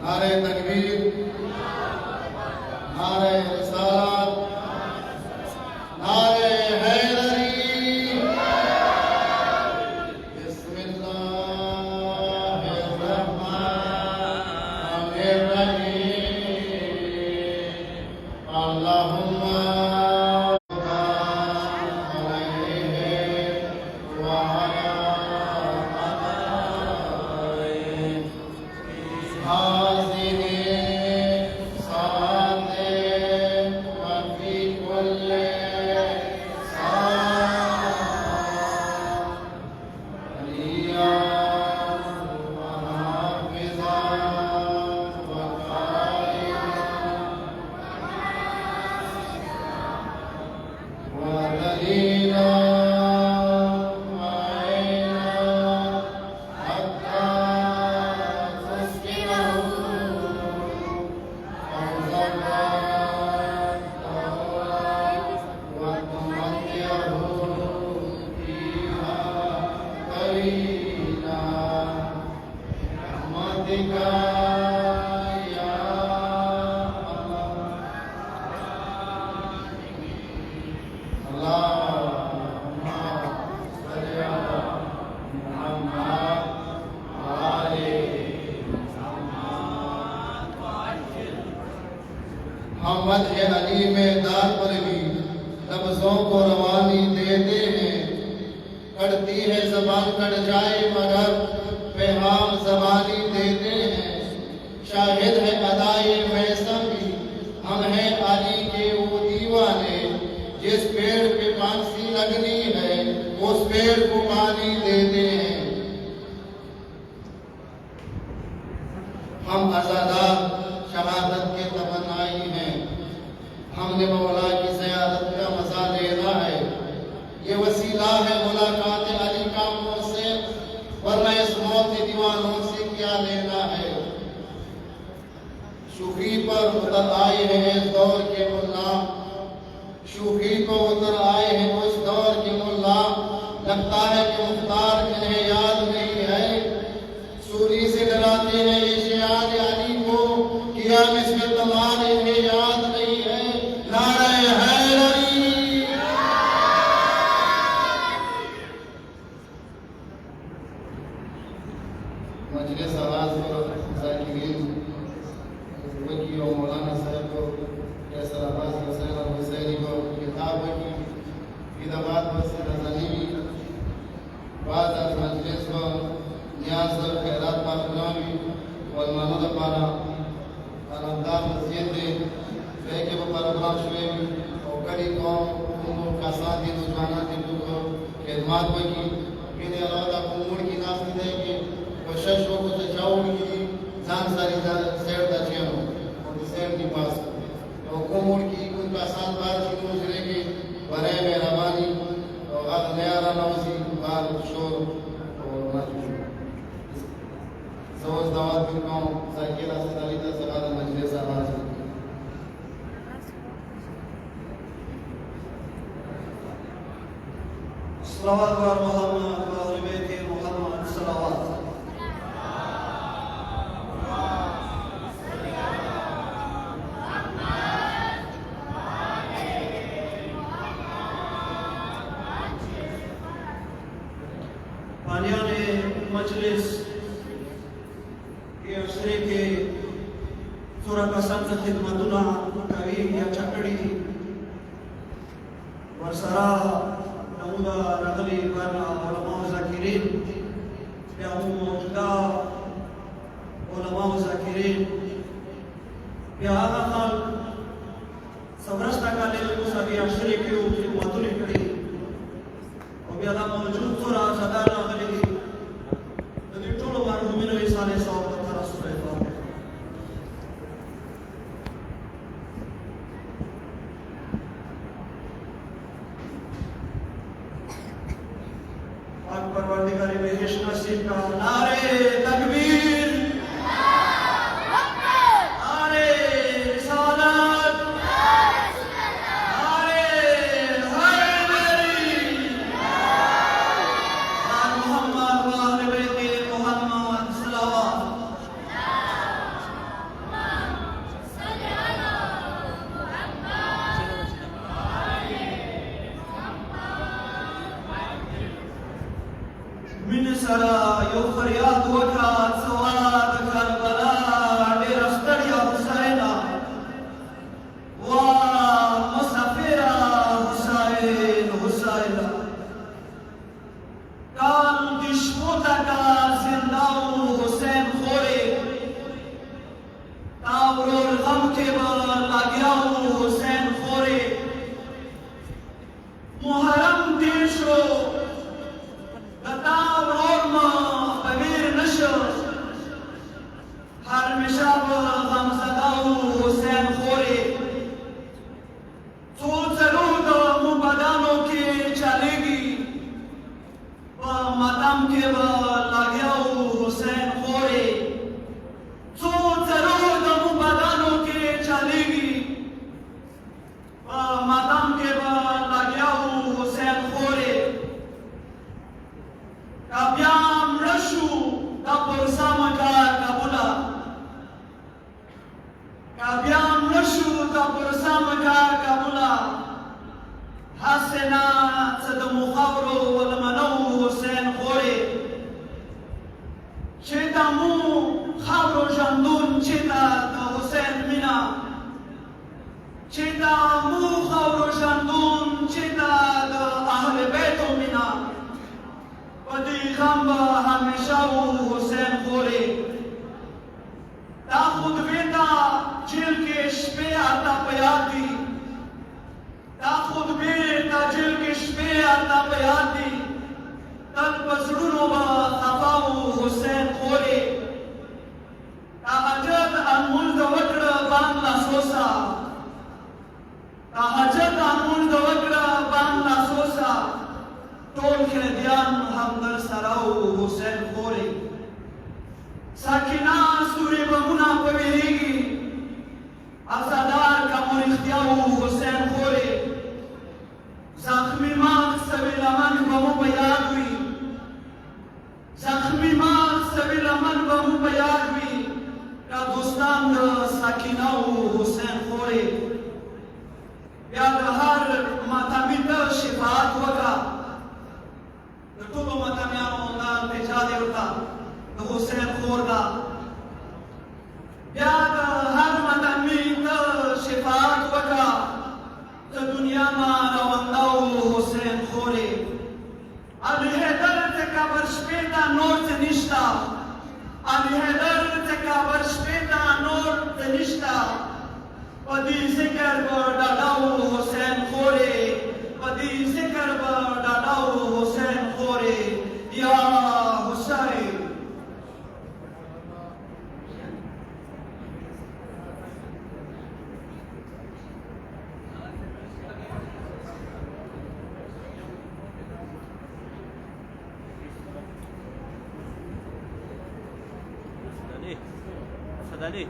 नारे तकबीर, नारे रिसालत, नारे हैदरी। बिस्मिल्लाहिर्रहमानिर्रहीम। अल्लाहुम्मा हम मदह अली में दार पर भी लफ्ज़ों को रवानी देते हैं। कटती है ज़बान कट जाए मगर पैगाम ज़बानी देते हैं। शाहिद है अदाए मौसम भी हम हैं अली के वो दीवाने। जिस पेड़ पे फांसी लगनी है उस पेड़ को पानी देते हैं। हम आज़ादार शहादत के तमन्नाई हैं। हमने मौला की ज़ियारत का मज़ा लेना है। ये वसीला है मुलाकात अली का मुझसे, वरना इस मौत दीवानों से क्या लेना है। शूफी पर उतर आए हैं इस दौर के मुल्ला, शूफी पर उतर आए हैं उस दौर के मुल्ला। लगता है कि मुख्तार इन्हें याद नहीं है। सूरी से डराते हैं ये शियार अली को, किया मिस्र तमाम इन्हें याद नहीं है। नारे हैदरी। मजलिस आवाज़ पर ज़ाकिरीन वकी और मौलाना साहब को कैसर अब्बास हुसैन और हुसैनी को किताब की इदाबाद बस नज़नी बाद आज मजलिस को न्याज और खैरात पाकुनावी और मानद पारा अनंदार मस्जिद दे के प्रोग्राम शुरू और कड़ी कौम का साथ ही रुझाना थे को खिदमत की मेरे अलावा कुमड़ की नाम दे के कोशिश हो कुछ जाऊँ की जान सारी शेर दा चेनो और शेर की पास तो कुमड़ की उनका साथ बार चीनों जिले के बरे में रवानी और अब नया नौसी बार शोर और मजबूर सोच दावत भी कौम साइकिल से तालीता सलाद मजलिस आवाज़ सलावत व मोहम्मद व आले बैत मोहम्मद सलावत। पानियाने मजलिस के अवसरे के थोड़ा पसंद खिदमतुना कवी या चकड़ी ورسرا نمودا رغلي برنا علماء ذاكرين بأمو موجودا علماء ذاكرين بهذا خل سبرشتا كالي المسابي عشري كيو خدمتوني كري وبهذا موجود ترى صدانا غلي نبي طولو مرحومين رسالة صواب ترى سورة فاتحة पाक परवरदिगार बेहिश नसीब का नारे तकबीर नारे रिसालत नारे हैदरी यार मोहम्मद व अहले बैत मोहम्मद सल्लल्लाहु من سرا یو فریاد وکړه سواد کربلا ډېر ستړیا حسینا وا مسافرا حسین حسینا کال دشموتا کا زنداو حسین خورے تاورور غم کے با لاگیاو حسین خورے محرم دیشو हर मिशाब गमज़दाऊ हुसैन खोरे तो जरूर मुबदानों के चलेगी व मातम के व लागियाऊ हुसैन खोरे तो जरूर मुबदानों के चलेगी व मातम के व लागियाऊ हुसैन खोरे काब्याम रशु का पुरसा मका कबूला काब्याम रशु का पुरसा मका कबूला हसना सदमु खौरो वलमनौ हुसैन खोरे चेता मु खौरो जंदून चेता द हुसैन मिना चेता मु खौरो जंदून चेता द अहले बैतो मिना पदी गंबा हमेशा वो हुसैन खोरे ता खुद बेटा जेल के शपे आता पयाती ता खुद बेटा जेल के शपे आता पयाती तल पसड़ुनो बा खफाऊ हुसैन खोरे ता हजत अनमुल दवकड़ा बांगला सोसा ता हजत अनमुल दवकड़ा बांगला सोसा टोल के ध्यान हमदर सराऊ हुसैन खोरे साकिना सूरे बमुना पवेरेगी असादार का मुरिख्तियाऊ हुसैन खोरे जख्मी माग सबिलमन बमु बयाद हुई जख्मी माग सबिलमन बमु बयाद हुई का दोस्तान साकिनाऊ हुसैन खोरे याद हर मातामित शिफात वका طول متمیان موندان پیچاده ورتا د حسین خور دا بیا د هر متمی ته شفاعت وکړه د دنیا ما رونداو حسین خورې علي حیدر ته قبر شپې ته نور څه نشته علي حیدر ته قبر شپې ته نور څه نشته په دې ذکر به ډاډاو حسین خورې په دې ذکر به ډاډاو حسین خورې یا حسین صدالي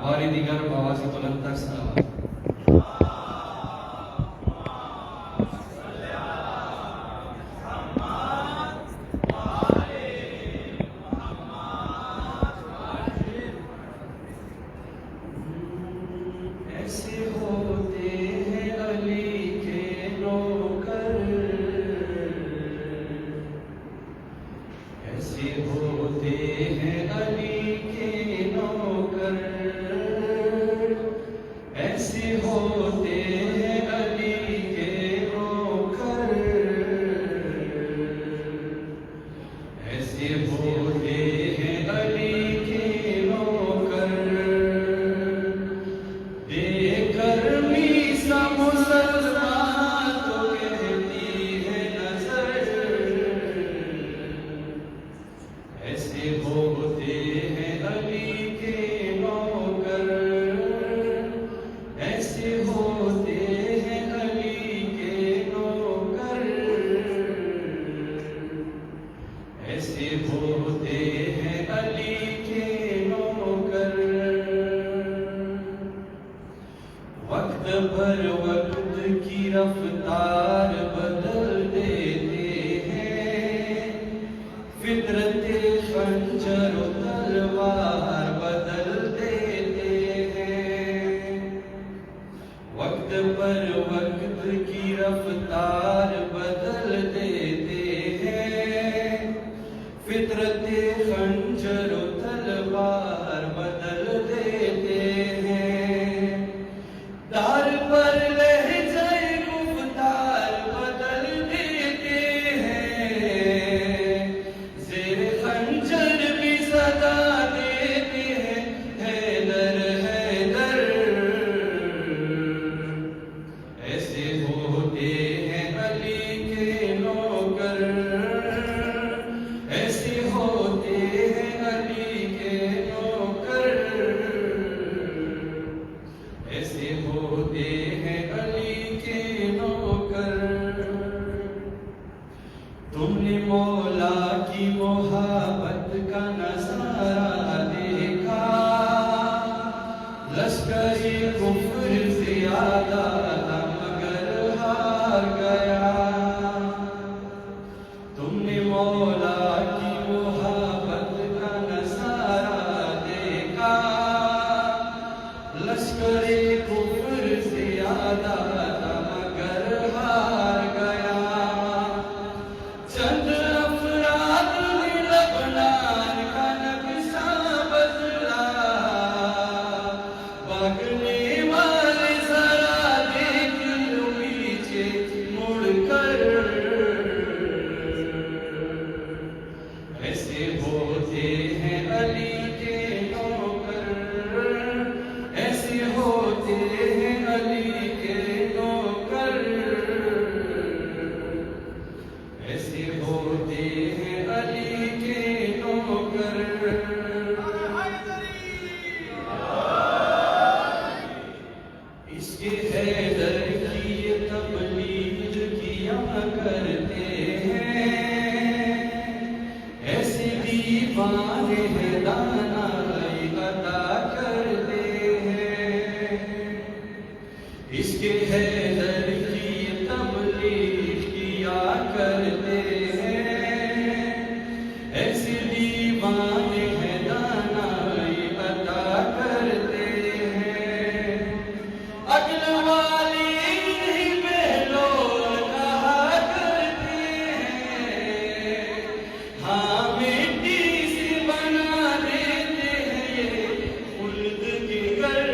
बारी दिगर बाबा से बुलंद तक सलावत ऐसे होते हैं अली के नौकर, ऐसे होते हैं अली के नौकर, ऐसे होते हैं अली के नौकर, ऐसे होते हैं अली के नौकर। बेकर्मी सा मुसलमान तो कहती है नजर, ऐसे होते हैं अली के नौकर, ऐसे होते हैं अली के नौकर, ऐसे होते हैं अली के नौकर। वक्त भर वक्त की रफ्तार बदल देते हैं, फितरते खंजर तलवार बदल देते हैं। वक्त पर वक्त की रफ्तार बदल देते हैं, फितरते खंजर तलवार बदल देते हैं। दार पर लहज़े गुफ्तार बदल देते हैं, ज़ेर खंजर भी सदा देते हैं, हैदर हैदर। ऐसे होते हैं अली के नौकर, ऐसे होते हैं अली के नौकर, ऐसे होते हैं अली के नौकर। तुमने मौला की मोहब्बत का नजारा देखा, लश्कर-ए कुफ्र ज़्यादा था मगर हार गया। तुमने मौला की मोहब्बत का नजारा देखा, लश्कर-ए कुफ्र ज़्यादा था मगर हार गया। चंद अफराद ने लबनान का नक्शा बदला, भागने वाले जरा देख लो पीछे मुड़कर। ऐसे होते हैं अली के नौकर, ऐसे होते हैं अली के नौकर, ऐसे होते हैं अली के नौकर। इसके हैदर की ये तबलीग किया करते हैं, ऐसे दीवाने हैं दानाई अता करते हैं। इसके हैदर की ये तबलीग किया करते हैं, ऐसे दीवाने हैं दानाई अता करते हैं। अक्ल वाले इन्हीं बेलोर कहा करते हैं, हाँ मिट्टी से बना देते हैं ये खुल्द के घर।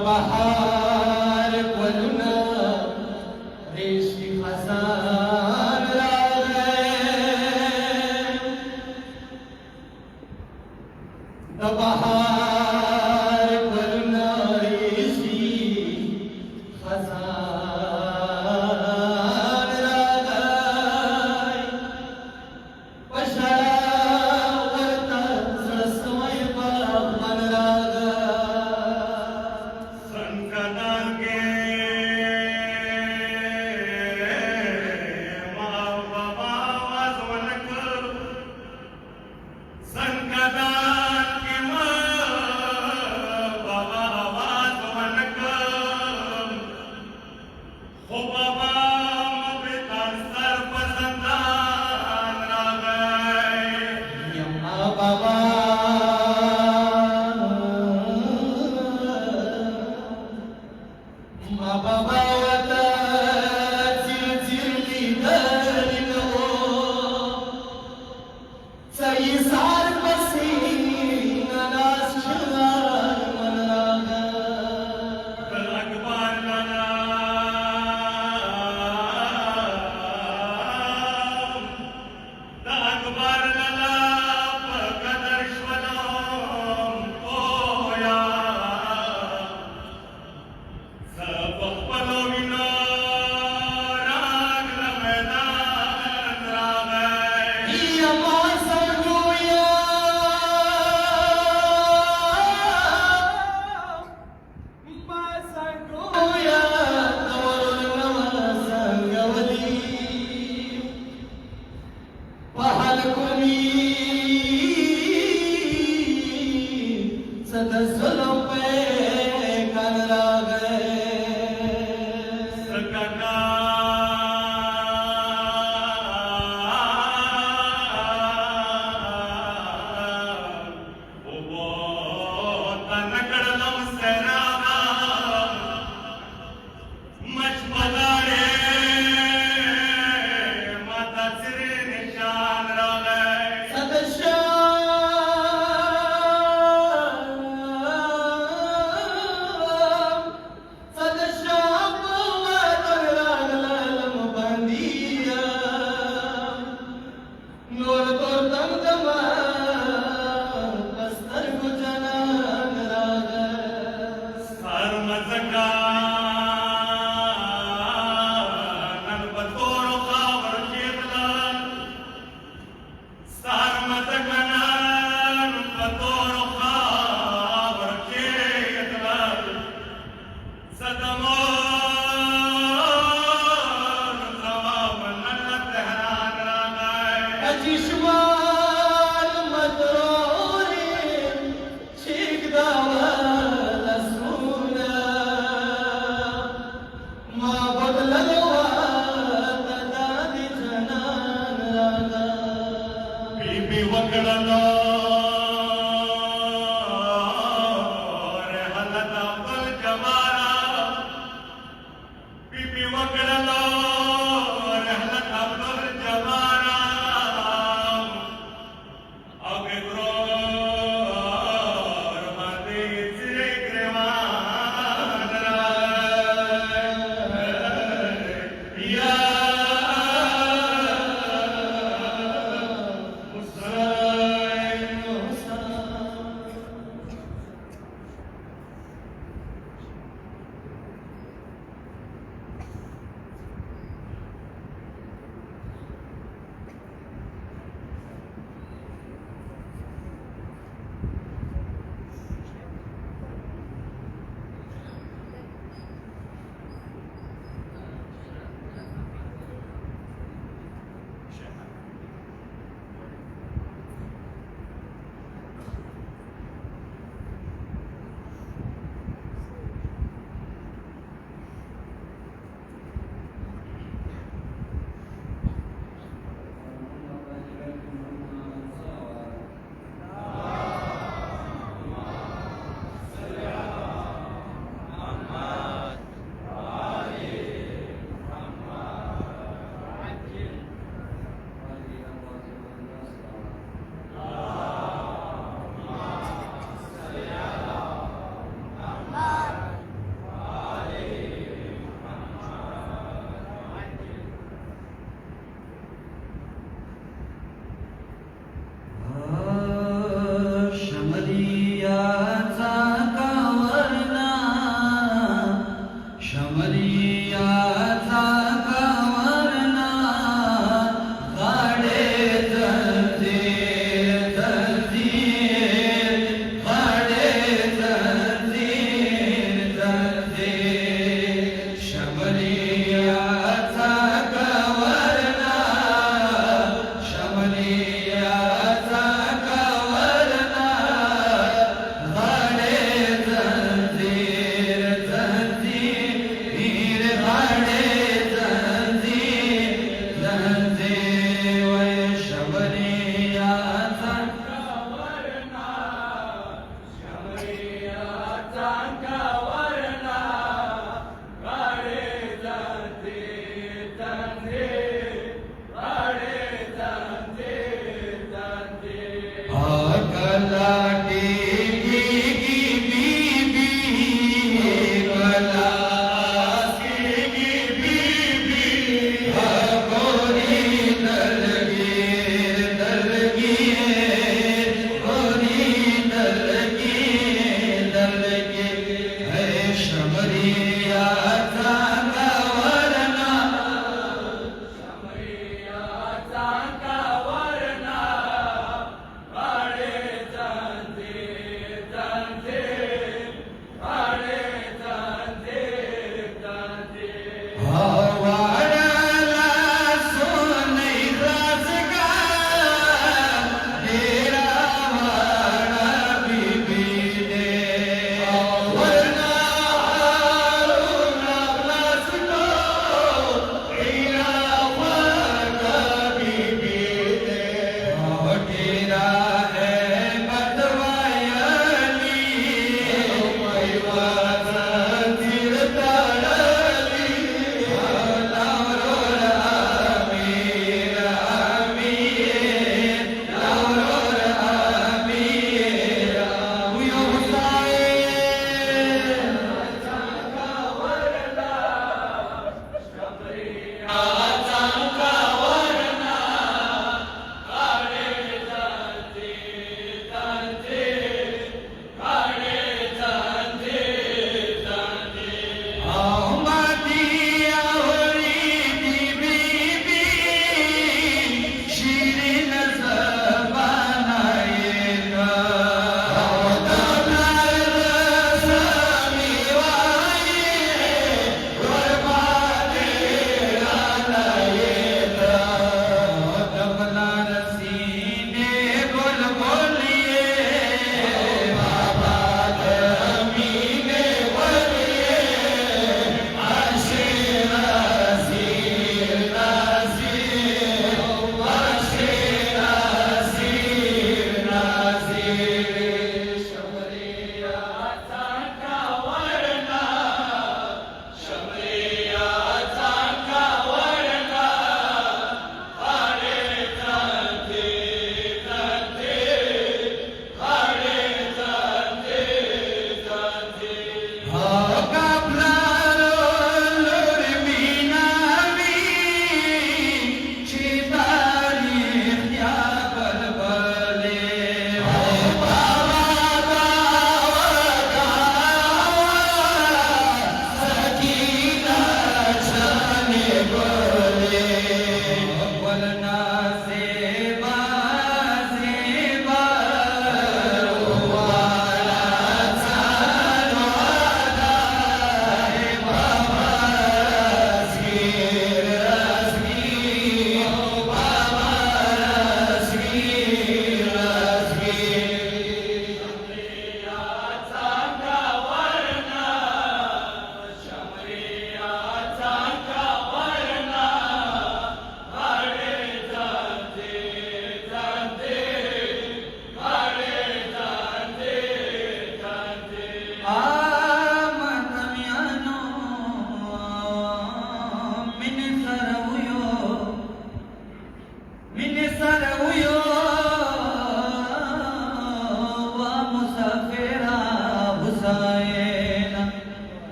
बहार गुलना रेशी खजान बहार गुलना रेशी खजान पशावरता ससमय बन Akbar Lala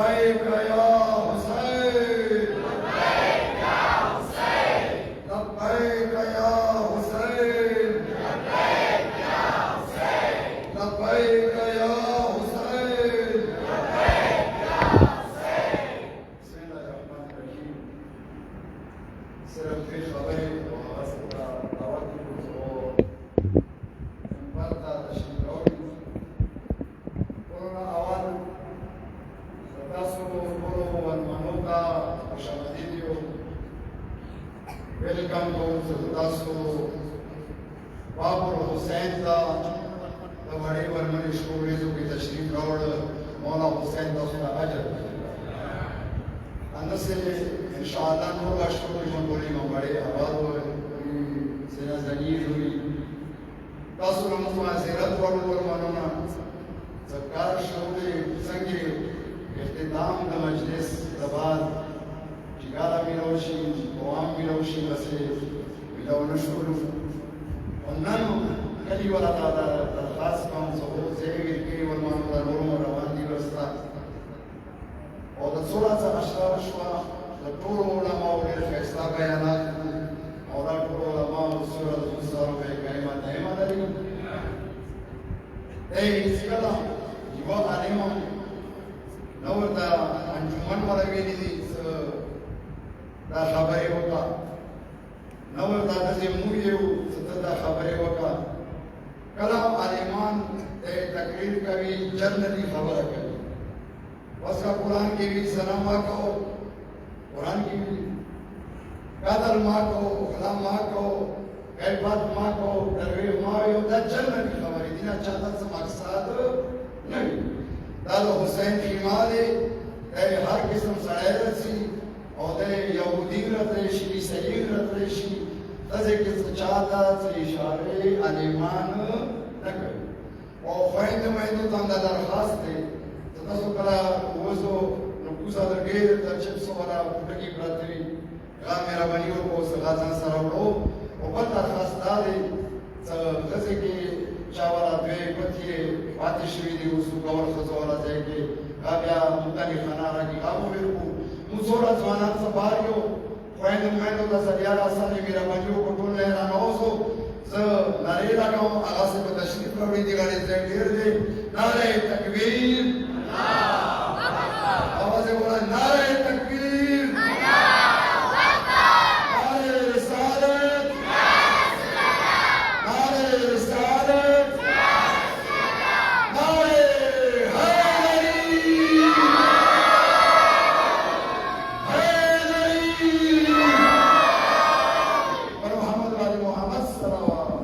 لبيك يا حسين वेलकम को सुदासो बाबर हुसैन का बड़े वर्मन स्टूडियो जो की तशरीफ रोड मौला हुसैन का उसका अजर अंदर से इंशाअल्लाह नूर का स्टूडियो में बोली में बड़े आवाज हुए सेना जनीर हुई तासुर मुस्मा सिरत वालों पर मानोना सरकार शोले संगे इख्तिताम द मजलिस दबाद जिगाला मिलोशी ओआम मिलोशी बसे मिलो नशुरू वन्नन कली वाला तादा दरखास्त काम सो जेगिर के वरमानो दा नूर रवान दी वस्ता और द सोला सा अशरार शवा द टोल उलमा और फैसला बयानात और द टोल उलमा सूरत मुसार में कलमा दहमा दरी ए इसकला युवा आलिमों नवर दा अंजुमन वाला वेली दा खबरे होता नवर दा दे मूये सदा खबरे होता कलाम आलिमान ए तकरीर कभी जन्नती खबर कभी वसका कुरान की भी सलामा कहो कुरान की भी कदर मा कहो कलाम मा कहो कैफत मा कहो दरवे मा यो दा जन्नती खबर इतना चाहता से मकसद नहीं दादा हुसैन ईमाने हर किस्म सड़े रसी और यहूदी रतरेशी ईसाई रतरेशी तजे किस्म चाहता से इशारे अलीमान न कर और ख्वाहिद में तो तंदा दरखास्त है तो तसो कला वजो नुकुसा दरगेर तचिप्स वाला पुटकी प्रातरी गा मेरा बनियो को सगाजन सरावलो और बल दरखास्त दारे तजे के चावला द्वे पतिये पातिशवी दी उसु कवर खजवाला जाके गाबिया मुतानी खनारा की गाबो मेरे मुसोरा जवाना सबारियो ख्वाहिद में तो तसरियाला साले मेरा बनियो को टोल लहरा नौसो ज नारेला का आगा से तशरीफ रवड़ी दिगाड़े जगीर दे नारे तकबीर आवाज बोला नारे तकबीर नारे रिसालत नारे रिसालत नारे हैदरी पर मोहम्मद वाले मोहम्मद सल्लल्लाहु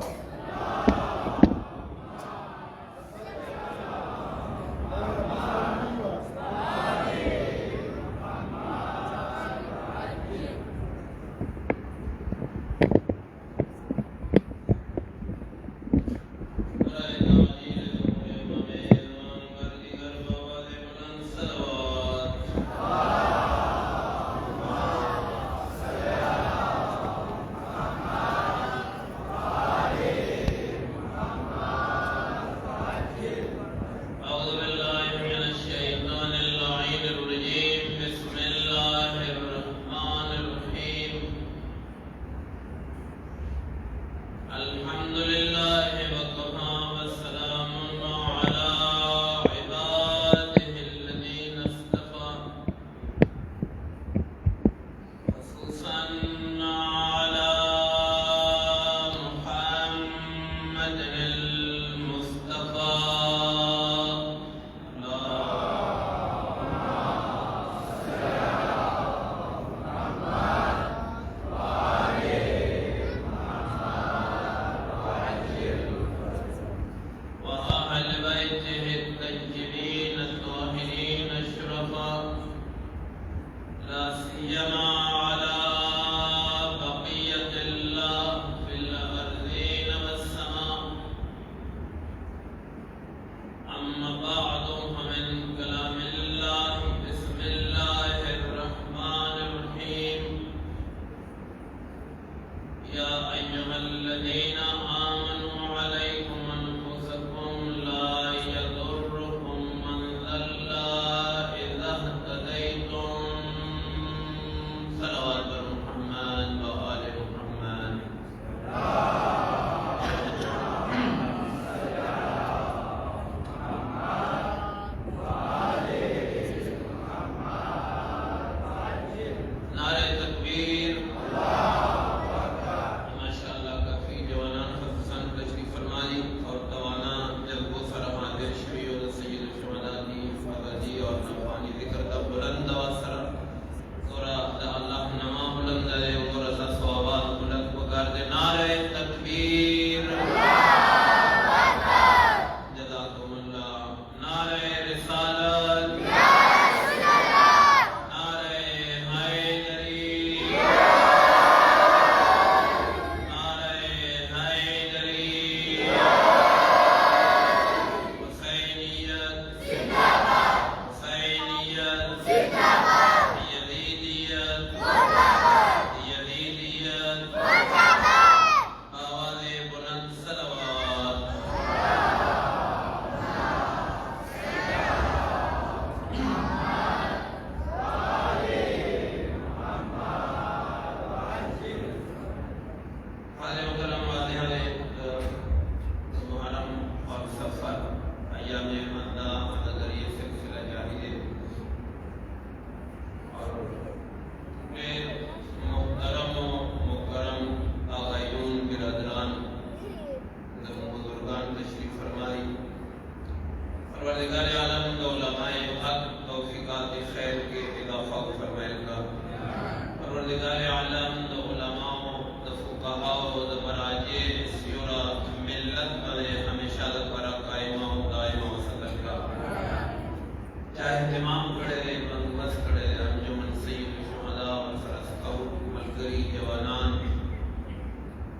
اهتمام کړی دی بندوبست کړی دی انجمن سید شهدا و سرسکو ملګري جوانان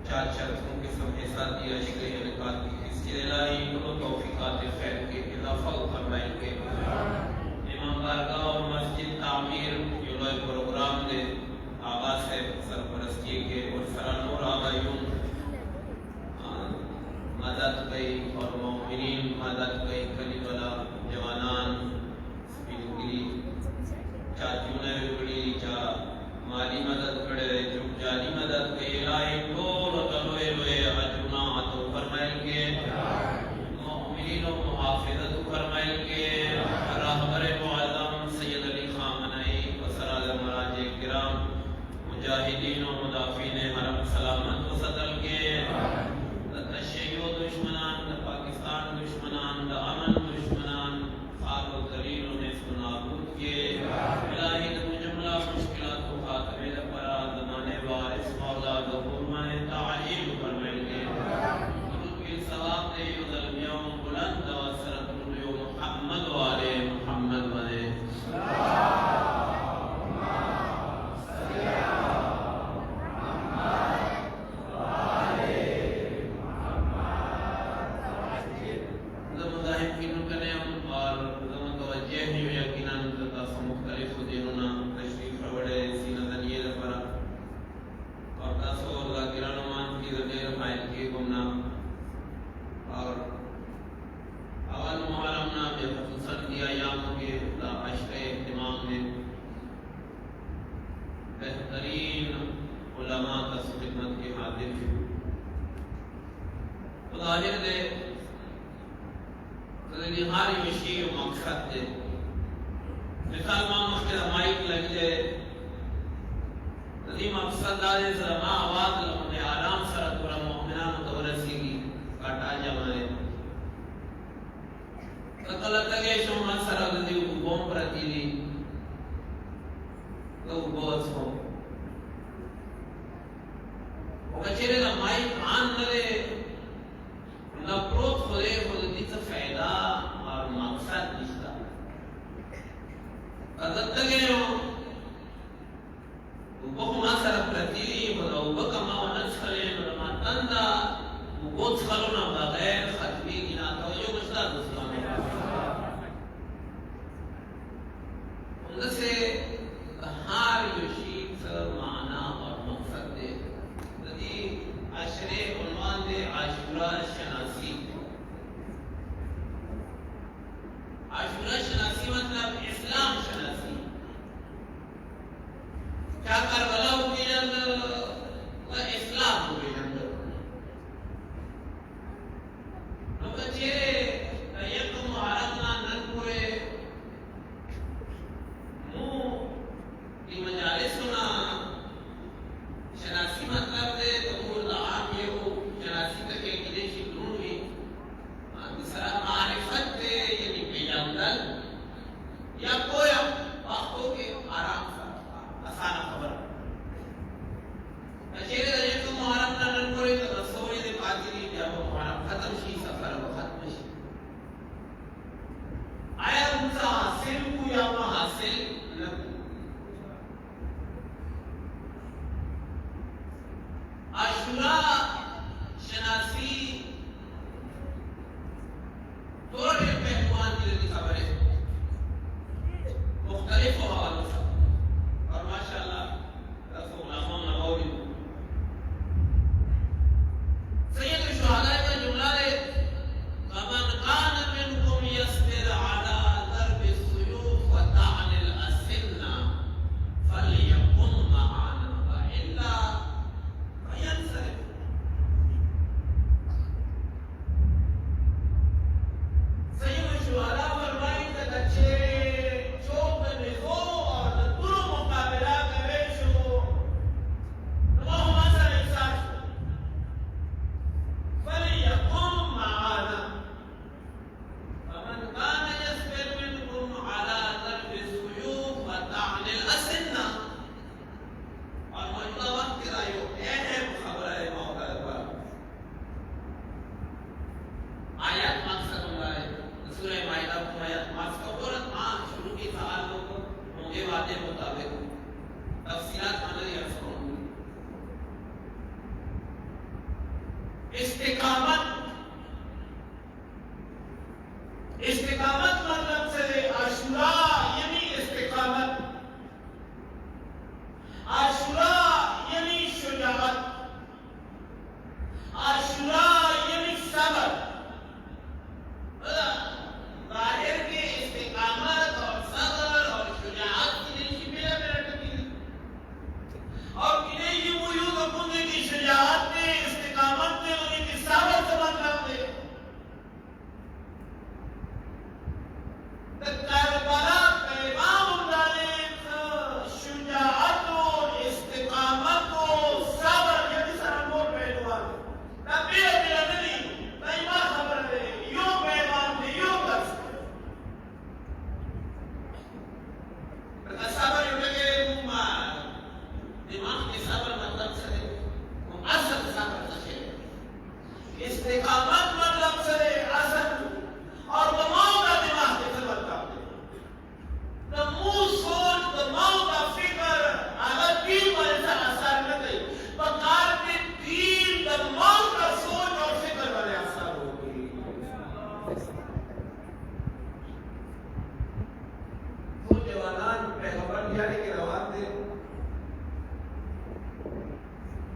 چار چاروں کے سب کے ساتھ یہ اشکری انعقاد کی حصے الہی و توفیقات خیر کے اضافہ فرمائیں گے امام بارگاہ اور مسجد تعمیر یہ پروگرام دے آغاز سے سرپرستی کے اور سرانور آبائیون مدد گئی اور مومنین مدد گئی کلی بلا جوانان سپیلگری چاچوں نے بڑی چا مالی مدد کھڑے رہے جو جانی مدد گئی الہی طول لوئے لوئے اجونا عطو فرمائل کے مومنین و محافظت فرمائل کے رہبر معظم سید علی خامنئی و سراد مراجع کرام مجاہدین و مدافعین حرم سلامت و صدل کے شیعو دشمنان دا پاکستان دشمنان دا امن دشمنان خار و ذلیل و نیست و نابود کے الہی دا جملہ مشکلات و خاتمے دا پرا زمانے وارث مولا ظہور میں تعجیل فرمائیں گے درود کی ثواب دے و ظلمیوں بلند و سرت رویو محمد و آلِ محمد بنے بہترین علماء کا خدمت کے حاضر ہیں ظاہر دے ہر مشی و مقصد دے مثال ماں مخیر مائک لگ دے ندی مقصد دے سر ماں آواز لگنے آرام سر پورا مومنان دورسی کی کٹا جمعے تقلتگے شما سر دی بوم پرتی دی تو بہت ہو وہ کچھرے دا مائک آن نلے نپروت خودے خود دیتا فائدہ اور مقصد نشتا قدرت گئے ہو وہ ما سر پرتیلی وہ کما ونس خلے مرما تندہ وہ خلونا بغیر ختمی گنا توجہ مشتا دوستان اندر سے ہار یوشید سر معنی اور مقصد دے ندی عشرے عنوان دے عاشورہ شناسی عاشورہ شناسی مطلب اسلام شناسی کیا کربلا ہو بیجند و اسلام ہو بیجند نو بچیرے یک محرم نا نن پورے مو इस्तिकामत मतलब से असल और दमाग का दिमाग कैसे बनता है नमू सोच दमाग का फिक्र अगर भी बलसा असर न गई बकार के तीन दमाग का सोच और फिक्र बने असर होगी तो जवानान पैगंबर यानी के रवान थे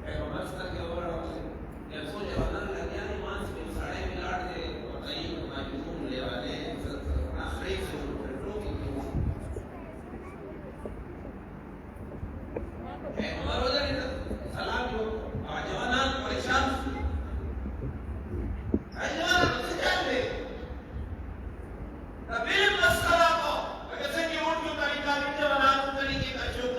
पैगंबर सर के ऊपर या सो जवानान लग गया ईमान से साढ़े मिलाट दे और कई मायूम ले वाले आखिरी से पेट्रोल की पैगंबर वाले सलाम जो जवानान परेशान जवानान से जाते तभी मसला को जैसे कि उनकी तरीका की जवानान तरीके का जो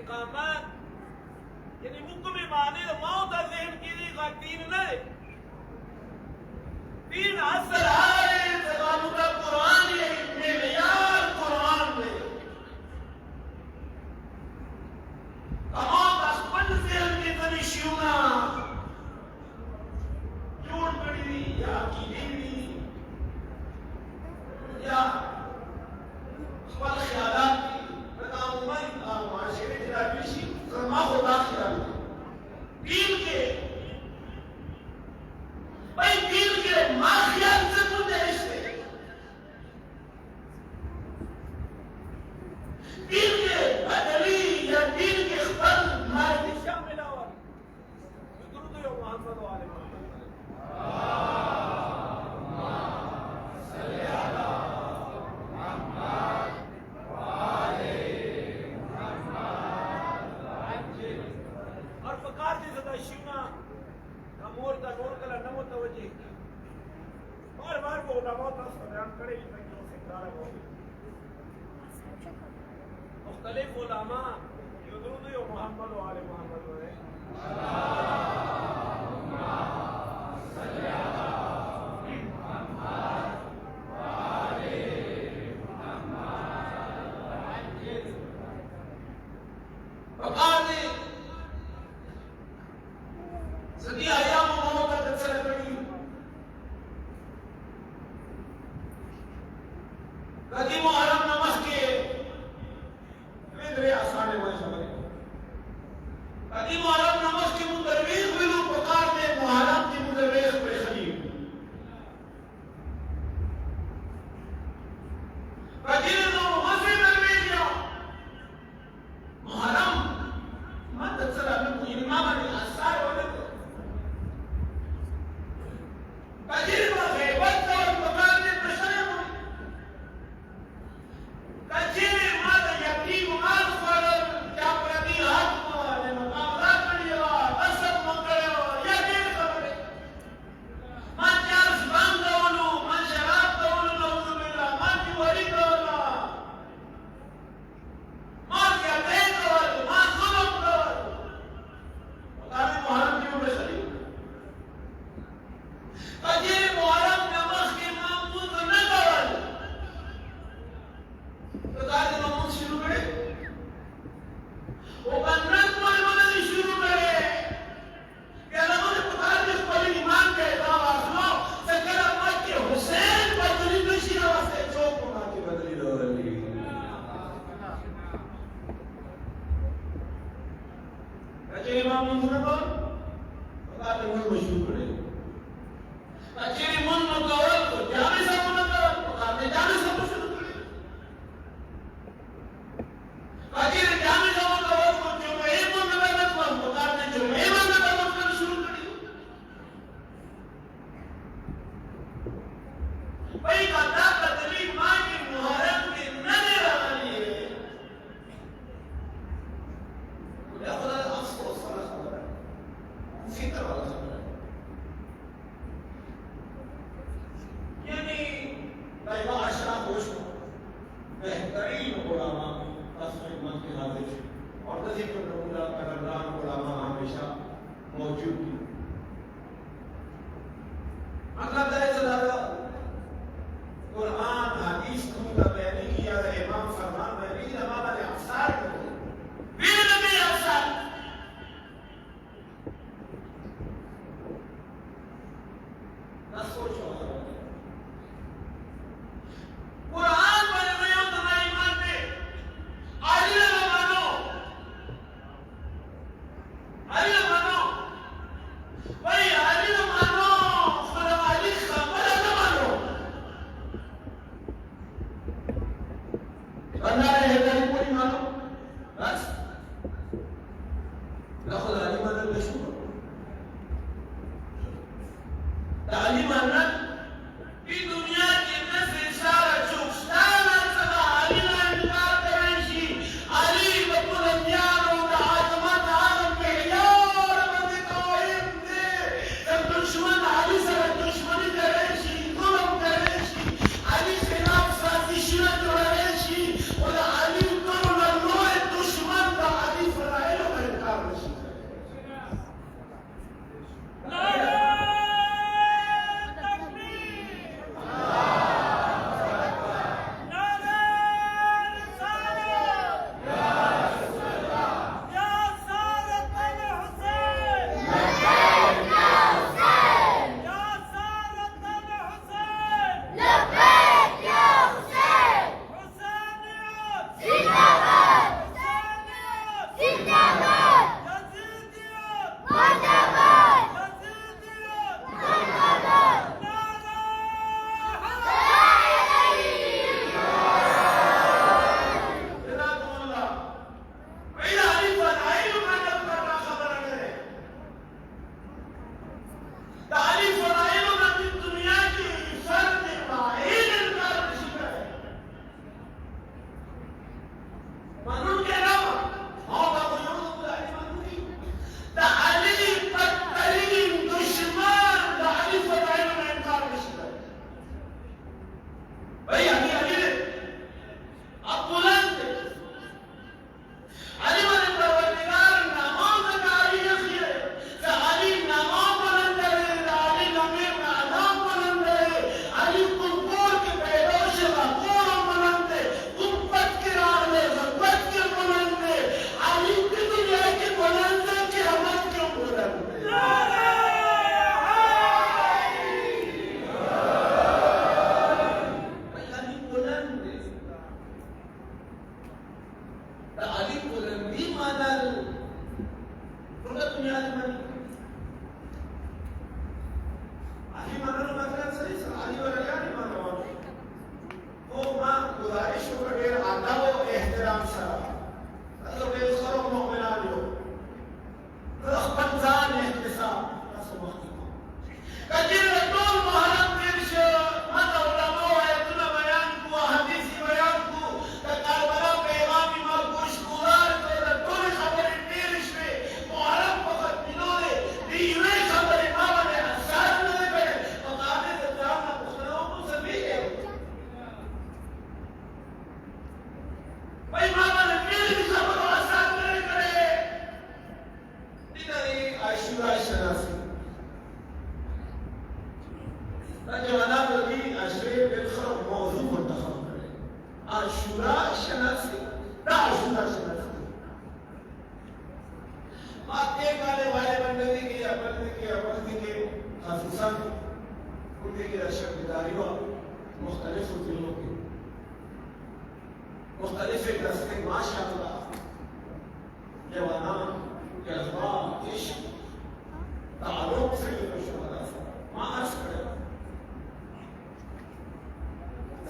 استقامت یعنی ممکن معنی موت ذهن کی کا دین نہیں دین اصل ہے استقامت قرآن ہے معیار قرآن میں تمام خپل ذهن کې ځنې شیونه جوړ کړي دي یا عقیدې دي یا خپل خیالات دي دا عموماً معاشرې کې راځي شي زما خو دا خیال دی دین کې بھائی دین کے ماخیال سے گنجائش ہے دین کے بدلی یا دین کے خبر مارتی شامل ہوا درود یا محمد والے اور فقار سے زدہ شیونا امور دا نور کلا نہ متوجہ بار بار وہ علماء تاس بیان کرے ہی تک جو سکرارہ ہو مختلف علماء یدرود یو محمد و آل محمد و ہے فقار نے صدی ایام موت تک اکثر کری قدیم و حرم نمس کے درے آسانے ہوئے سمجھے قدیم و حرم نمس کے مدرویخ بلو پکار میں محرم کی مدرویخ بے خلیب قدیم و مسیح درویخ یا محرم من تکسر اپنے کو امام نے اثار ہونے کو کجیر و غیبت کا اور مقام میں پرشنے ہوئی کجیر ماد یقین مال خوالر کیا پردی حق موالے مقامرات کریے اصد مکرے یقین خبرے من چار زبان دولو من شراب دولو نوز باللہ من جواری دولا من کیا دول من ظلم دول مقام محرم کیوں بے خلیب قدیر محرم نماز کے معمول نہ کرل تو داد نماز شروع کرے وہ بنت مولوی شروع کرے کہ نماز پکار کے پہلے ایمان کے اعلان اخلو سکر امت کے حسین بدلی نشین واسطے چوک بنا کے بدلی دولی کچھ امام منظور پر پکار کے مولوی شروع کرے اچھے من مقاول کو جامع سا منقل مقابل جامع سا شروع کرے اچھے جامع سا منقل کو جمعی منقل کو مقابل جمعی منقل کو شروع کرے بھئی قطع قدلی ماں کی محرم کے نظر آنی ہے یا خدا افسوس والا خبر ہے فکر والا خبر ہے یعنی دائما اشراف ہوش بہترین علماء خدمت کے حاضر اور تذکر رسول قدردان علماء ہمیشہ موجود تھی مطلب ہے صدارہ قرآن حدیث کا بیانی کیا امام فرمان بیانی امام علی افسار کرتے بیر نبی افسار نہ سوچو قرآن پڑھ رہے ہو تمہارے ایمان پہ علی نہ مانو علی نہ مانو بھائی علی نہ مانو خدا علی خبر نہ مانو بندہ رہے گا پوری مانو بس لخذ علی مانو بشکر علی مانو کی دنیا کی نسل سارا چوکستانا سبا علی نہ انکار کرنشی علی بکل انجان و عظمت آدم کے یار नहीं आधी मनन मतलब सही आधी वाला क्या नहीं मानो वो मां गुजारिश कर आता वो एहतराम सा मतलब ये खरो मोमिना लो रखबंजान एहतसाब कजिर टोल मुहर्रम दिवस मतलब उलमा है तुला बयान को हदीसी बयान को करबला पैगाम इमाम गोश गुजार तो टोल खबर दिवस में मुहर्रम वक्त इन्होंने दीवे खबर इमाम ने असर में करे मकाने इस्लाम ना पुछना को सभी है भाई मामा ने मेरी खबर असर में करे इधर आशुरा शनासी जवाना भी अशरे बिलखर मौजू मुंतखब करे आशुरा शनासी आशुरा शनासी आके वाले बंदगी की अपनी के खासूसन उनके की रशक बिदारियों मुख्तलिफ दिलों के मुख्तलिफ रस्ते माशाअल्लाह जवाना के अखबार इश्क ताल्लुक से शुमारा मार्च करे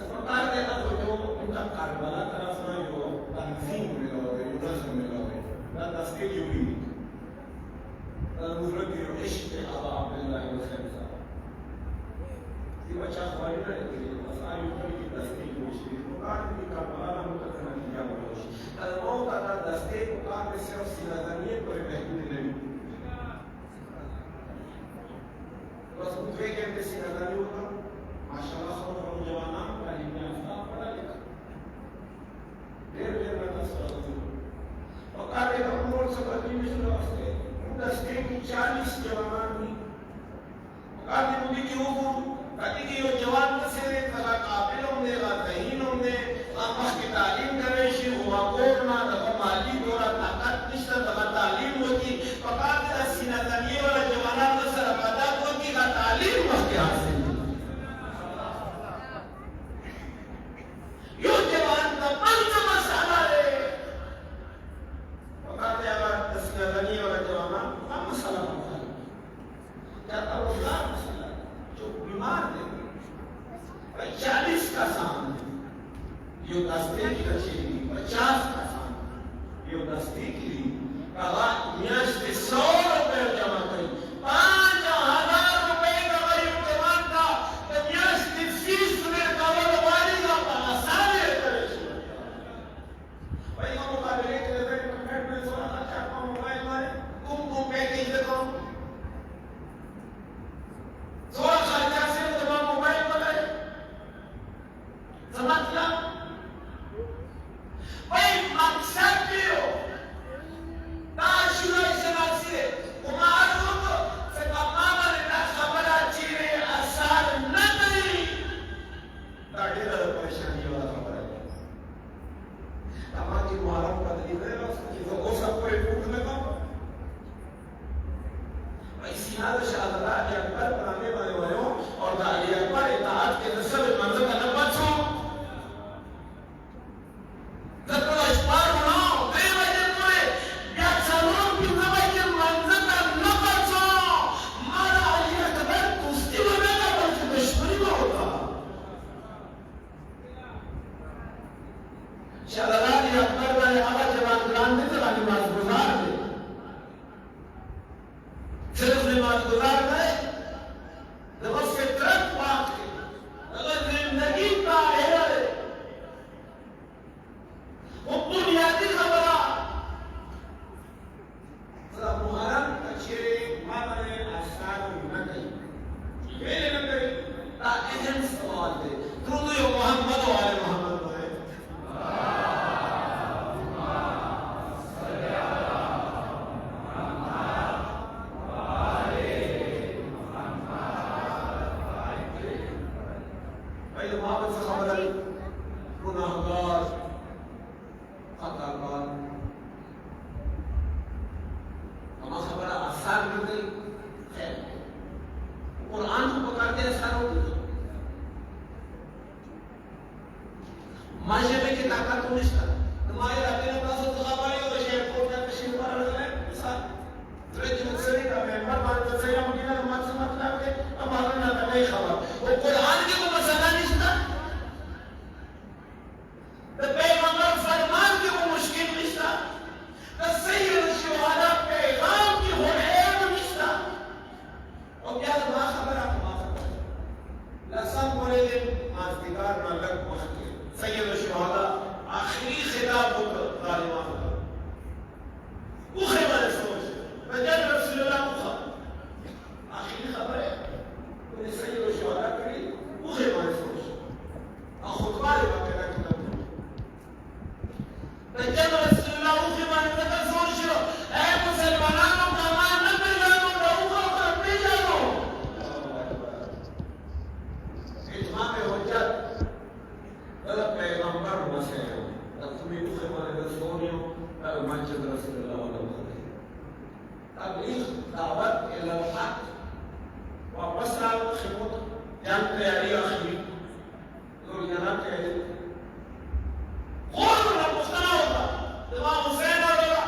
सरकार ने तो जो उनका कारबाला तरफ ना जो तंजीम मिला है यूनिवर्सल मिला है ना दस्ते यूवी मुजरत के इश्क अबा अब्दुल्लाह हुसैन साहब ये बच्चा खवारी ना है मसाइल ऊपर की दस्ते की मुश्किल मुकाम की कारबाला मुकदमा किया हुआ है तलमो का दस्ते मुकाम में सिर्फ सिनादनिए पर महदूद नहीं बस उठे के अंदर सिनादनी होगा माशाअल्लाह सब जवाना तालीम याफ्ता पढ़ा लिखा देर में दस और कार्य का उम्र सबकी मिशन वास्ते दस्ते की 40 जवान भी कार्य मुझे क्यों कभी कि वो जवान से तला काबिल होने का तहीन होने आमा की तालीम करे शी हुआ कोरना दबा माली दोरा ताकत निश्चित दबा तालीम होती पकार से सीना तनिए वाला जवाना का सर पता होती का तालीम वक्त हासिल यो जवान का पंच मसाला है पकार से अगर सीना तनिए वाला जवाना का मसाला बनता है क्या था वो मसाला जो बीमार है 40 का सामने यो दस्ते की कचेरी 50 का सामने यो दस्ते की कहा न्यास के 100 रुपए जमा करी 5000 रुपए का भाई जवान का तो न्यास की फीस में कवर वाली का आसानी करे भाई हम मुकाबले के लिए कमेंट में थोड़ा अच्छा कम मोबाइल में तुम पैकेज देखो थोड़ा खर्चा से जमा मोबाइल में समझला भाई मकसद भी हो ताशुरा शनासी उमारो से मामा ने ना खबर अच्छी रे असर नहीं ताड़ी दा परेशानी वाला खबर है तमाम की मुहर्रम का दिन है तो वो सब को रिपोर्ट में कम भाई सियाद शाहदरा के अकबर बनाने वाले हो और दाली अकबर इताअत के नस्ल मंजर का न बचो जब इस्पार बनाओ दे वजह पूरे या सलाम की वजह मंजर का न बचो मारा अली अकबर कुश्ती में ना बल्कि दुश्मनी में होता शाहदरा के अकबर ने आला जवान ग्राम में चला नमाज गुजार दे सिर्फ नमाज गुजार गए जब उसके तरफ बात की अगर जिंदगी का है वो बुनियादी खबरा जरा मुहर्रम कचेरे मामले आसार न कही मेरे न कही ता अहम सवाल थे दुरूद मोहम्मद वाले मोहम्मद है मोहम्मद से खबर आई गुनाहगार खताकार हम खबर आसान कर गई खैर कुरान को पकड़ते आसान होती माशरे की ताकत को निष्ठा तुम्हारे रखने का तो खबर है और शेर को क्या तशरीफ पर रहा है साथ द्रज मुक्सरी नहीं खबर वो कुरान के को मसला निश्ता तो पैगंबर फरमान के वो मुश्किल निश्ता तो सैयद शुहदा पैगाम की हो है वो निश्ता और क्या तो खबर आपको लसम बोले मास्तिकार नलक मुश्किल सैयद शुहदा आखिरी खिताब को तालिमा वो खबर सोच बजर रसूलुल्लाह को आखिरी खबर है तो सैयद शुहदा करी वो खबर सोच और खुतबा वगैरह किताब बजर रसूलुल्लाह वो खबर तक सोच ऐ मुसलमानों का मान न जानो रहूंगा और अपने जानो इत्माम हुज्जत तलब पैगंबर मसे तब तुम्हें वो खबर रसूलियों और मस्जिद रसूलुल्लाह तबलीग दावत इला हक वापस आओ खिदमत जान तैयारी आखिरी तो यहाँ के कौन ना मुस्तना होगा इमाम हुसैन होगा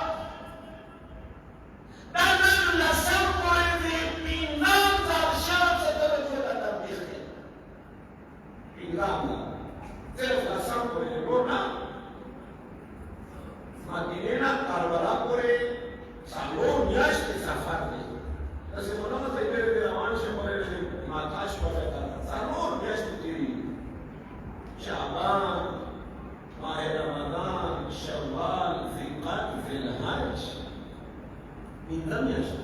दादन लसन कोई भी पीनाम तारशाब से तरफ का तबलीग है पीनाम सिर्फ लसन कोई रोना मदीना कारबला कोई सालों याश के सफर में ऐसे मनों से इधर रवान से बोले माताश बोले था सालों याश तेरी शाबान माह रमजान शव्वाल ज़िलक़द ज़िलहज इंदम याश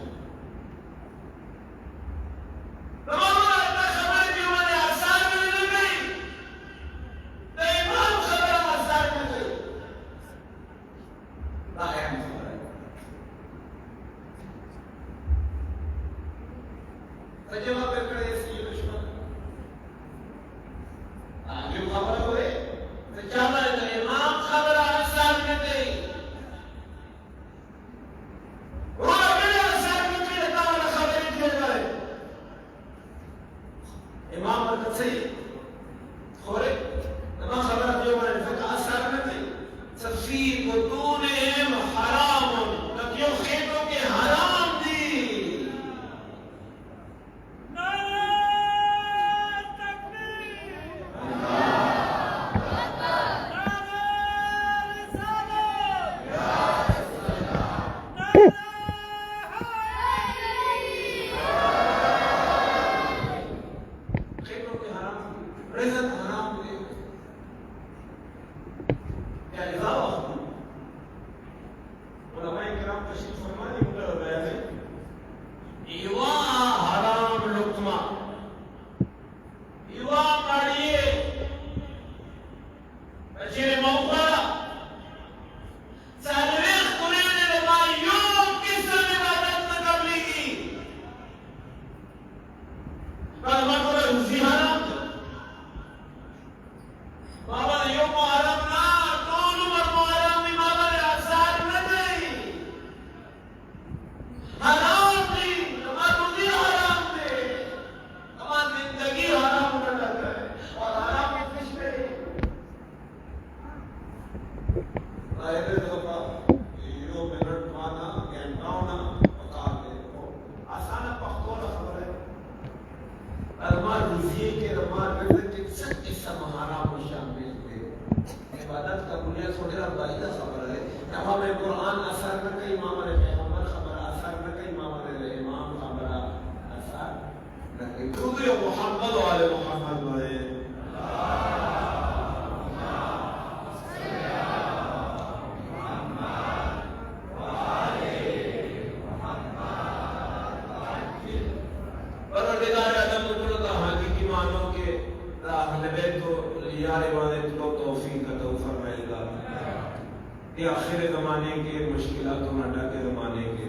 आखिर ज़माने के मुश्किलातों में के ज़माने के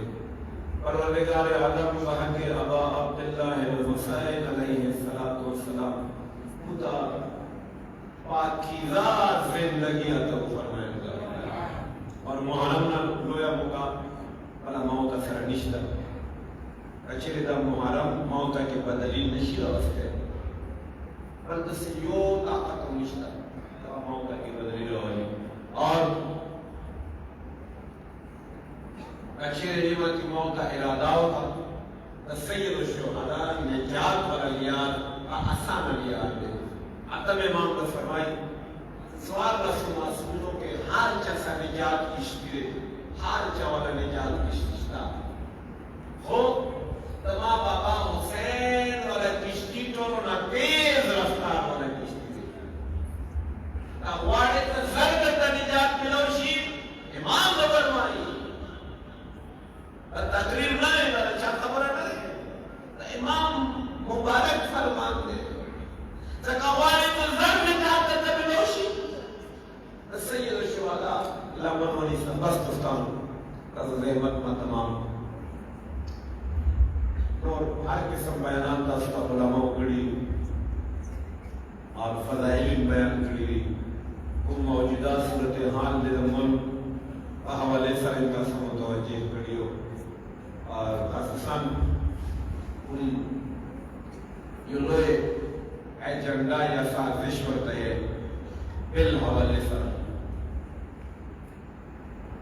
परवरदिगार आलम वहाँ के अबा अब्दुल्लाह हुसैन अलैहिस्सलातु वस्सलाम खुदा पाकीज़ा ज़िंदगी अता फरमाएगा और मुहर्रम ना लोया मुका वाला मौत असर निश्ता अच्छे दा मुहर्रम मौत के बदली नशीला वस्ते पर दस यो ताकत निश्ता तो मौत के बदली रही और अच्छे जीवन की मौत का इरादा होता सैयद शुहदा निजात वाला यार आसान याद है आतम इमाम ने फरमाई सवाल रसूलों के हर जैसा निजात किश्ती हर जवान निजात किश्ता हो तमा बाबा हुसैन वाला किश्ती तो ना तेज रफ्तार वाला किश्ती ना वाड़े का जर्द का निजात मिलोशी इमाम ने फरमाई तकरीर ना है अच्छा खबर है इमाम मुबारक फरमाते जकावाले तो जर्द निजात का मिलोशी सैयद शुहदा लमन वली सबस्तस्तान रज़ रहमत में तमाम और हर किस्म बयानात दास्ता उलमा कड़ी और फज़ाइल बयान कड़ी वो मौजूदा सूरत हाल दे मन हवाले से इनका समतवज्जह कड़ी हो और खासतन युलोए एजेंडा या साजिश होता है बिल हवाले से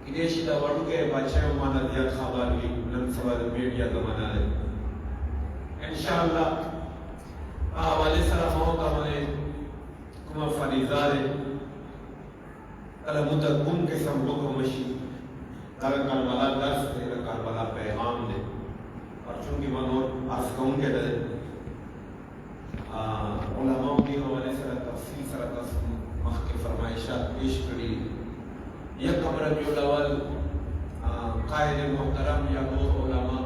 किदेशी दा वड़के बच्चे माना दिया खबर की नम सवाल मीडिया जमाना है इंशाअल्लाह हवाले सरा मौका मने कुमा फरीजारे अल मुतकुम के संबोक मशी दागा करबला दर्स दे करबला पैगाम दे और चूंकि मनो आसकौन के दे उलमाओं की हवाले सरा तफसील सरा मख के फरमाइशात पेश करी यह कमर बिउलवल कायद मोहतरम या नूर उलमा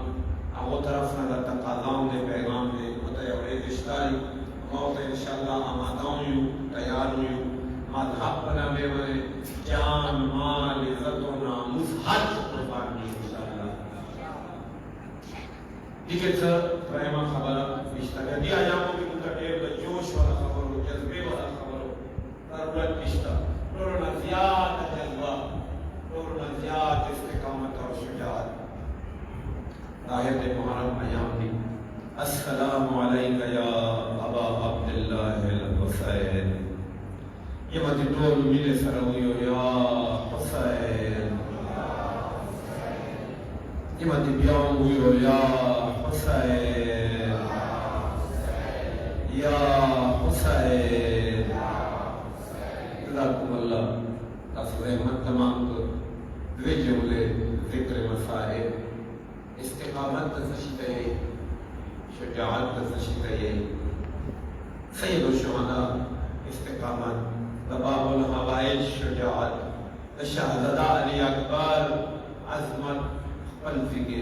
वो तरफ ना तकाज़ाओं ने पैगाम ने बताया और रिश्ताई मौत इंशाअल्लाह आमादाऊं यू तैयार हुई मज़हब बना में बने जान माल इज्जत और नामुस हर कुर्बान की इंशाअल्लाह ठीक है सर प्रेमा खबर इश्तगा दिया जाओ कि उनका टेब जोश वाला खबर हो जज्बे वाला खबर हो तरबत इश्ता रोना ज़ियादा जज्बा रोना ज़ियादा इस्तिकामत और शुजाअत आयत मुहर्रम अयाम दी अस्सलामु अलैका या अबा अब्दुल्लाह अल-हुसैन ये मत टोल मिले सरवियो या हुसैन ये मत बियाम हुयो या हुसैन या हुसैन जज़ाकुमुल्लाह तस्लीमत तमाम को द्वे जुमले जिक्र मसाइल इस्तिकामत तज़शिक़े शुजाअत तज़शिक़े सैयद शुहदा इस्तिकामत बाबुल हवाइज शुजाअत शहज़ादा अली अकबर अज़मत पलफिके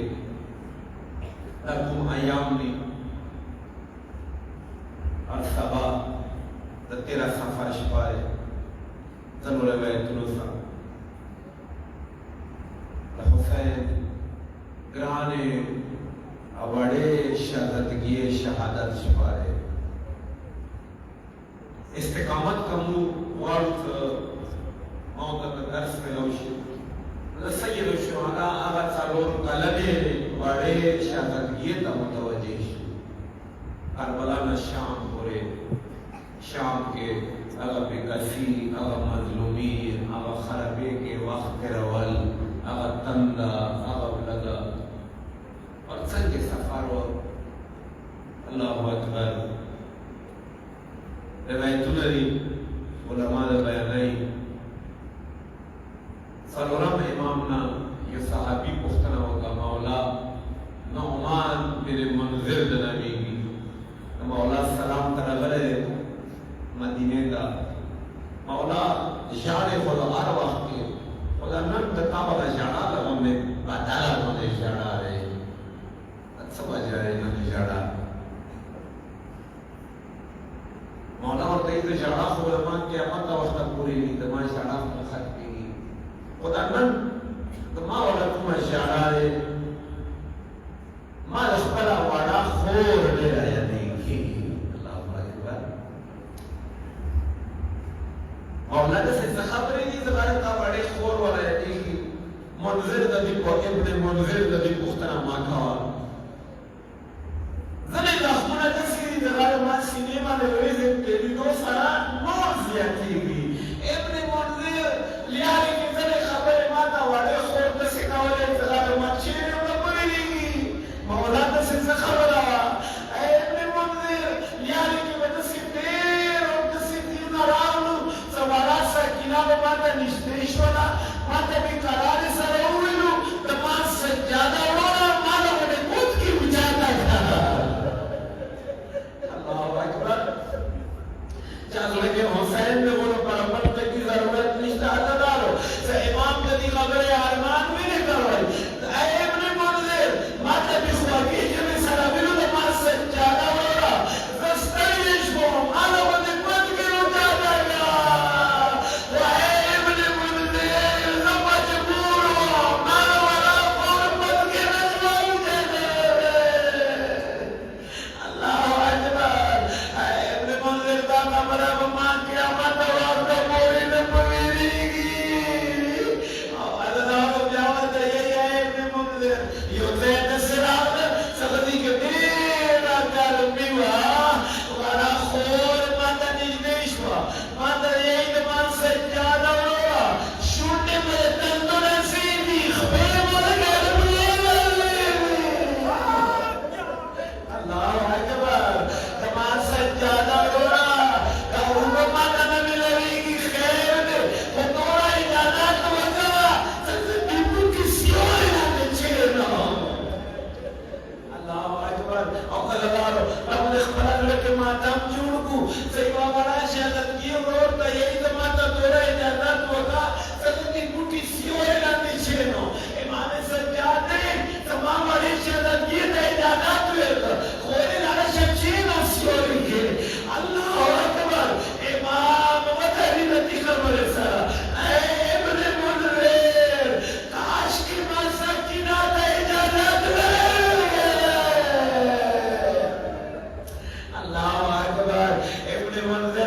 लकुम अयामनी और सबा तेरा सफर शपाए ज़रूर बैतुलसा हुसैन ग्राने अवड़े शहादत शहादत शपाए इस्तिकामत कमू वर्थ मौत दर्स में लौशी सैयद शुहदा आगा सालोर कलबे वड़े शहादत तमुतवज्जिह करबला न शाम होरे शाम के अगर बेकसी अगर मजलूमीन अगर खरबे के वक्त रवल अगर तंदा अगर लगा और संग सफर और अल्लाहु अकबर रवायतुल्लाह उलमा ने बयानाई सलोरम इमामना ये सहाबी पुख्तना होगा मौला नौमान बिन मुनज़िर नबी की मौला सलाम तरगले मदीने का मौला जाने खुदा हर वक्त के खुदा नन तकाबला जाना लगा में बादाला मुझे जाना रे समझ आए मुझे जाना मौला और तेज जाना खुदा मान के अमन का वक्त पूरी नहीं दमाई जाना खत की खुदा नन दमा वाला तुम जाना रे माँ रस्पला वाला खोर ले आया देखी मौला से खबरें नहीं ज़बान का बड़े खोर वाला है कि मुनज़िर नबी को इब्ने मुनज़िर नबी पुख्तना माखा ज़ने दाखुना तस्वीर ज़बान मां सिनेमा में वेज़े टेलीविज़न सारा नोट ज़ियाती भी इब्ने मुनज़िर लियाली की ज़ने खबरें माता वाले खोर तसे कावले ज़बान मां चेरे में पड़ी मौला से खबर आया इब्ने मुनज़िर लियाली की और कलदारो रब ने खबर के मातम चुड़कू सही बाबा शहादत की और तो यही तो माता तोरा इजाजत होगा सदकी गुटी सियोरे ना दिछेनो इमाम सज्जाद ने तमाम वाली शहादत की तो इजाजत हुए खोरे ना शच्ची ना सियोरी के अल्लाह अकबर इमाम वतरी नती खबर सा इब्ने मुनव्विर काश की मासा की ना दे इजाजत अल्लाह अकबर इब्ने मुनव्विर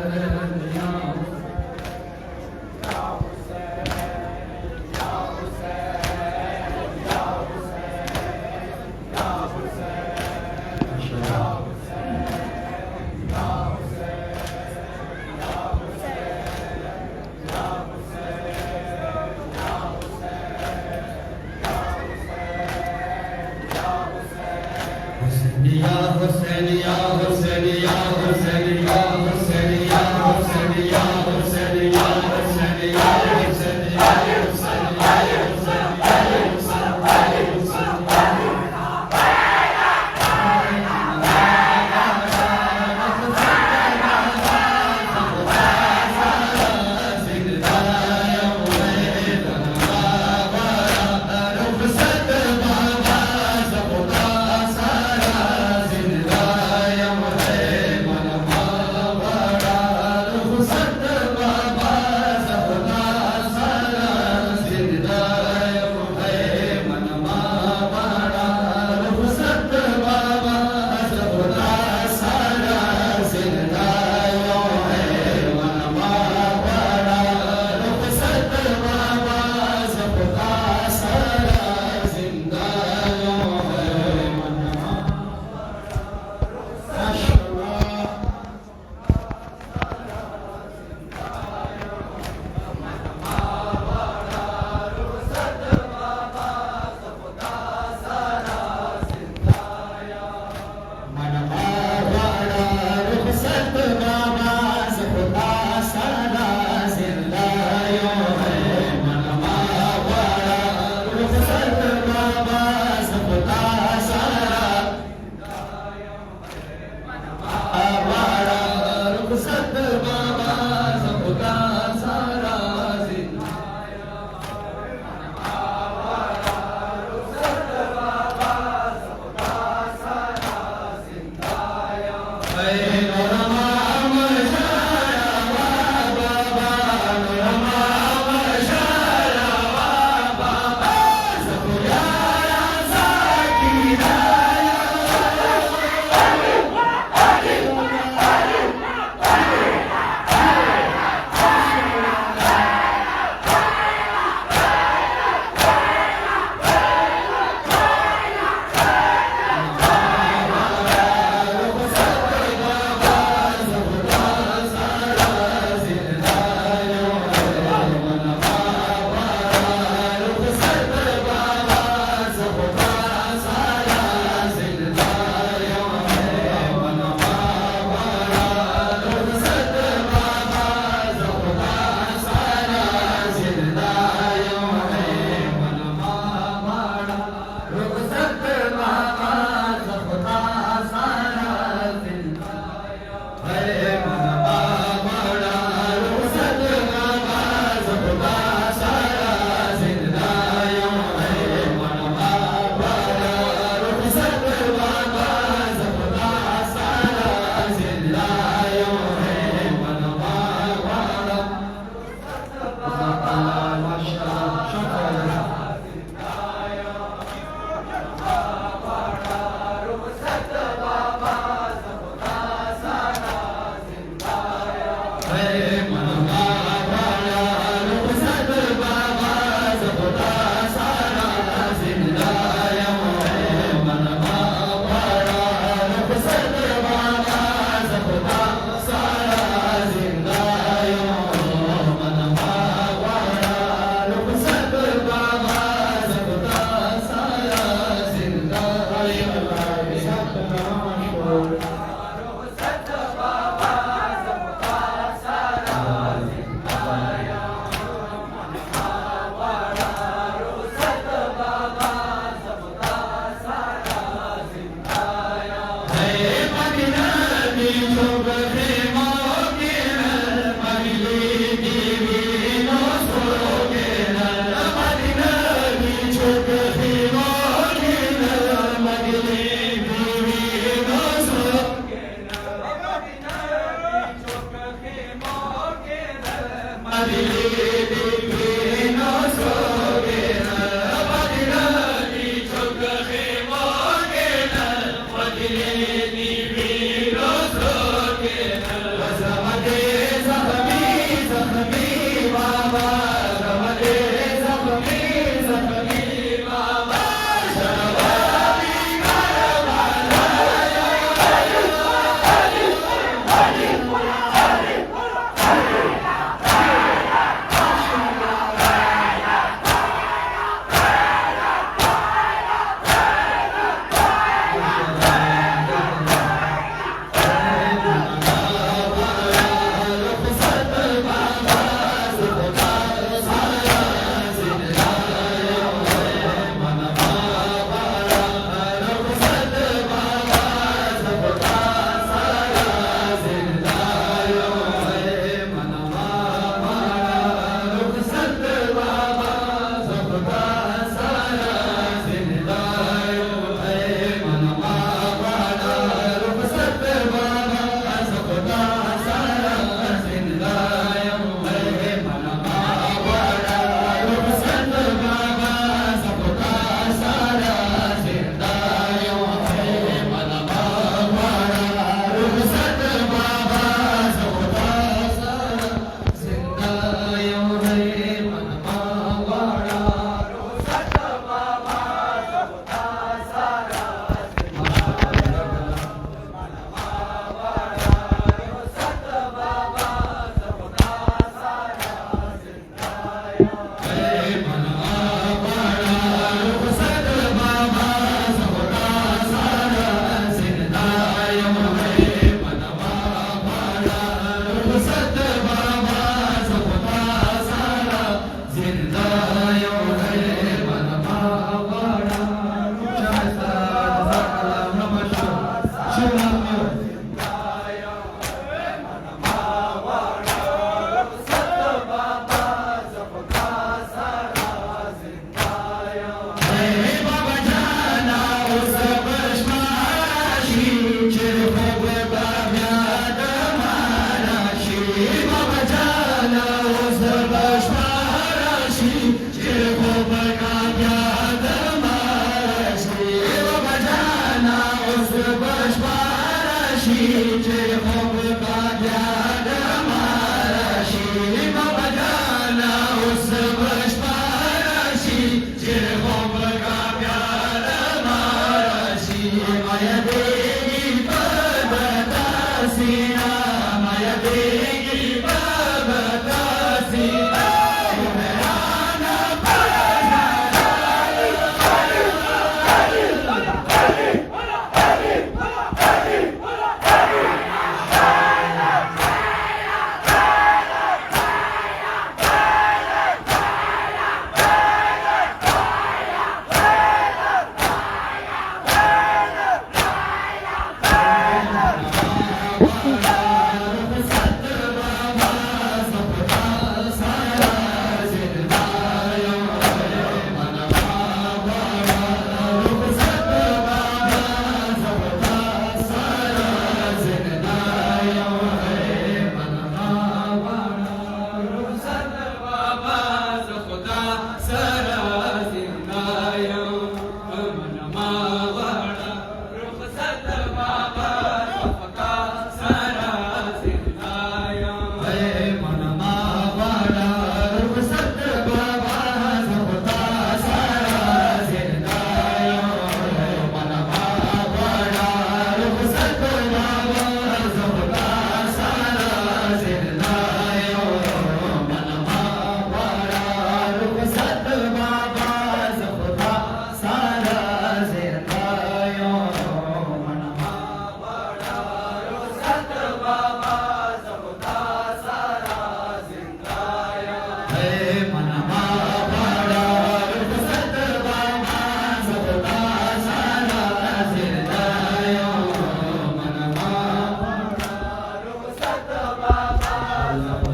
अल्लाह